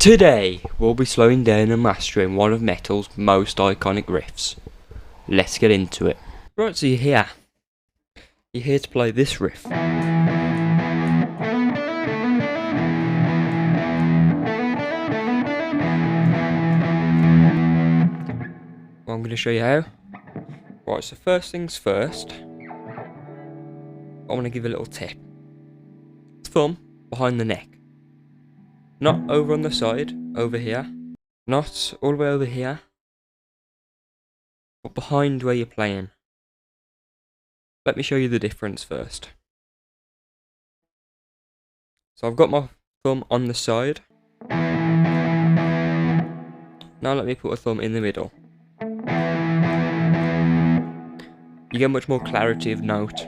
Today, we'll be slowing down and mastering one of metal's most iconic riffs. Let's get into it. Right, so you're here. You're here to play this riff. Well, I'm going to show you how. Right, so first things first, I want to give a little tip. Thumb behind the neck. Not over on the side, over here. Not all the way over here, but behind where you're playing. Let me show you the difference first. So I've got my thumb on the side. Now let me put a thumb in the middle. You get much more clarity of note.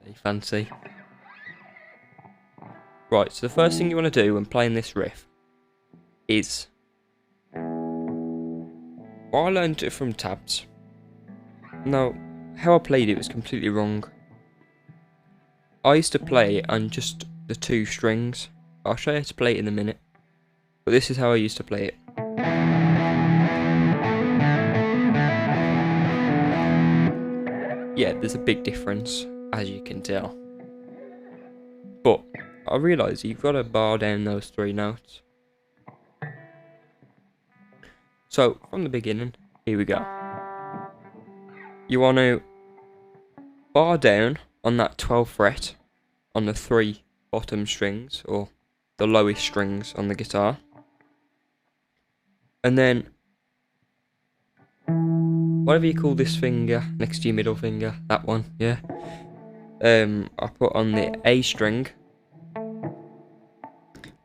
Very fancy. Right, so the first thing you want to do when playing this riff is... Well, I learned it from tabs. Now, how I played it was completely wrong. I used to play on just the two strings. I'll show you how to play it in a minute. But this is how I used to play it. Yeah, there's a big difference, as you can tell. But I realised you've got to bar down those three notes. So, from the beginning, here we go. You want to bar down on that 12th fret on the three bottom strings, or the lowest strings on the guitar. And then, whatever you call this finger next to your middle finger, that one, yeah. I put on the A string,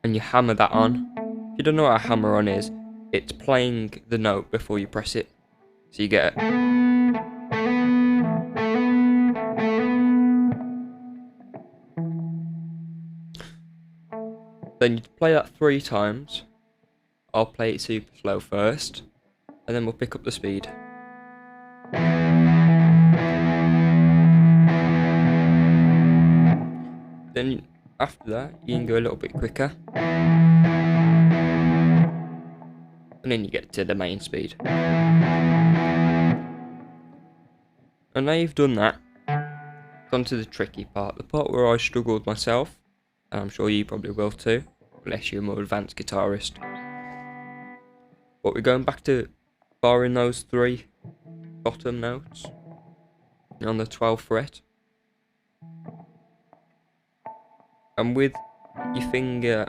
and you hammer that on. If you don't know what a hammer on is, it's playing the note before you press it. So you get it. Then you play that 3 times. I'll play it super slow first, and then we'll pick up the speed. Then after that, you can go a little bit quicker. And then you get to the main speed. And now you've done that, it's on to the tricky part. The part where I struggled myself, and I'm sure you probably will too, unless you're a more advanced guitarist. But we're going back to barring those 3 bottom notes on the 12th fret. And with your finger,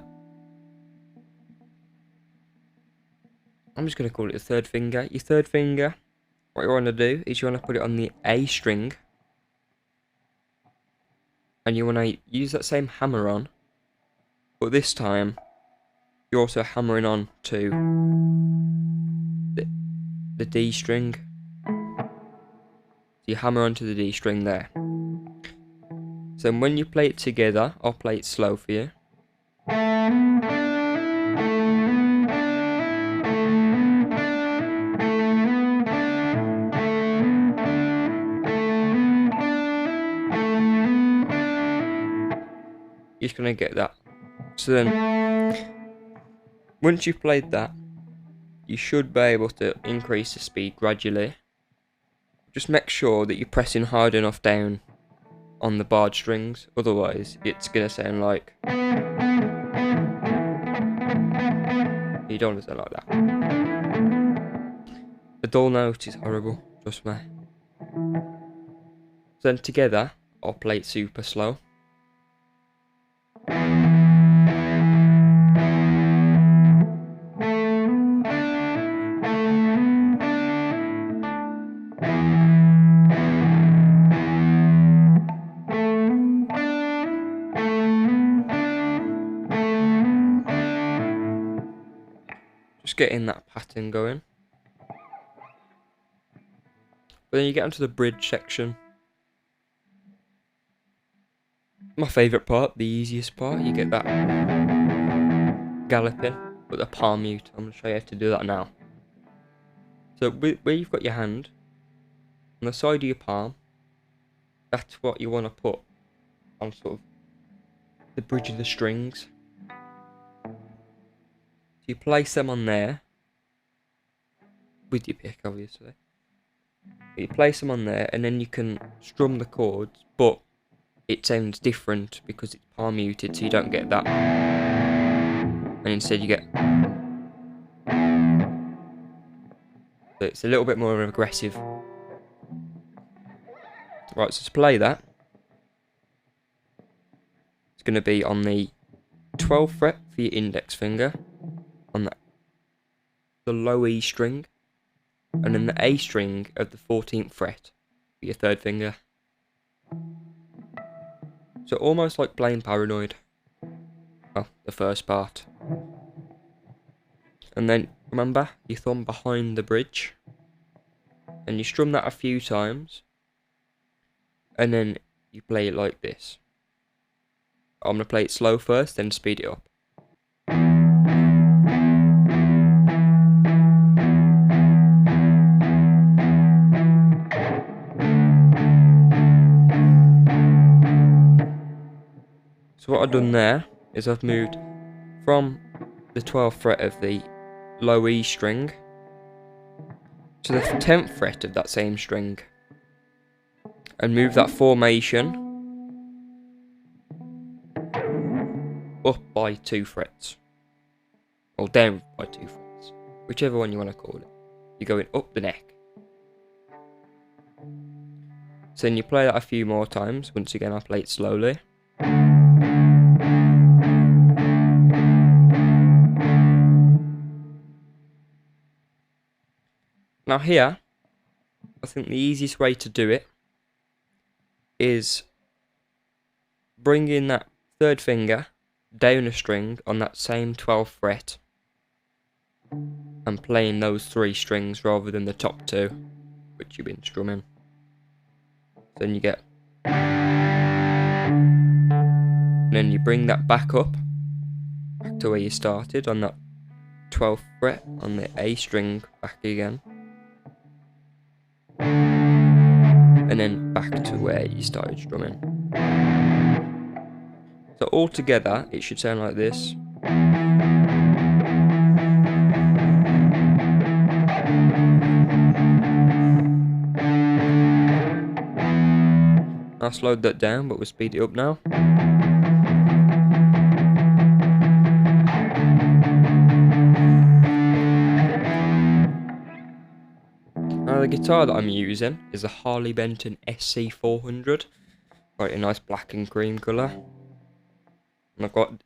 I'm just going to call it the third finger. Your third finger, what you want to do is you want to put it on the A string. And you want to use that same hammer on. But this time, you're also hammering on to the D string. So you hammer onto the D string there. So when you play it together, I'll play it slow for you. You're just going to get that. So then, once you've played that, you should be able to increase the speed gradually. Just make sure that you're pressing hard enough down on the barred strings, otherwise it's going to sound like... You don't want to sound like that. The dull note is horrible, trust me. So then together, I'll play it super slow. Just getting that pattern going. But then you get onto the bridge section. My favourite part, the easiest part, you get that galloping with the palm mute. I'm going to show you how to do that now. So where you've got your hand, on the side of your palm, that's what you want to put on sort of the bridge of the strings. you place them on there with your pick, obviously. You place them on there, and then you can strum the chords, but it sounds different because it's palm muted, so you don't get that. And instead you get... So it's a little bit more aggressive. Right, so to play that, it's going to be on the 12th fret for your index finger, on the low E string, and then the A string of the 14th fret for your 3rd finger. So almost like playing Paranoid. Well, the first part. And then remember your thumb behind the bridge, and you strum that a few times, and then you play it like this. I'm going to play it slow first, then speed it up. So what I've done there is I've moved from the 12th fret of the low E string to the 10th fret of that same string, and move that formation up by 2 frets, or down by 2 frets, whichever one you want to call it. You're going up the neck. So then you play that a few more times. Once again, I'll play it slowly. Now here, I think the easiest way to do it is bringing that 3rd finger down a string on that same 12th fret and playing those 3 strings rather than the top 2, which you've been strumming. Then you get... And then you bring that back up, back to where you started on that 12th fret on the A string, back again. And then back to where you started strumming. So all together, it should sound like this. I slowed that down, but we'll speed it up now. Now the guitar that I'm using is a Harley Benton SC400, quite a nice black and cream colour. And I've got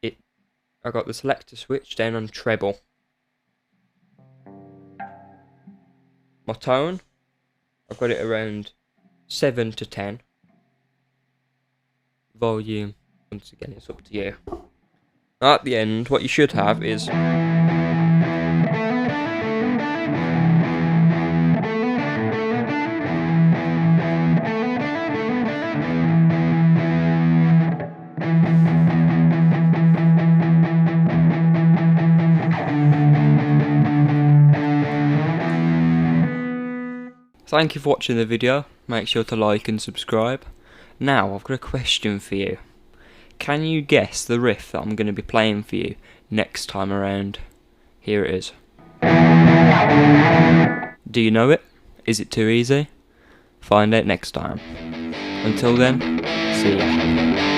the selector switch down on treble. My tone, I've got it around 7 to 10. Volume, once again, it's up to you. At the end, what you should have is Thank you for watching the video. Make sure to like and subscribe. Now, I've got a question for you. Can you guess the riff that I'm going to be playing for you next time around? Here it is. Do you know it? Is it too easy? Find out next time. Until then, see ya.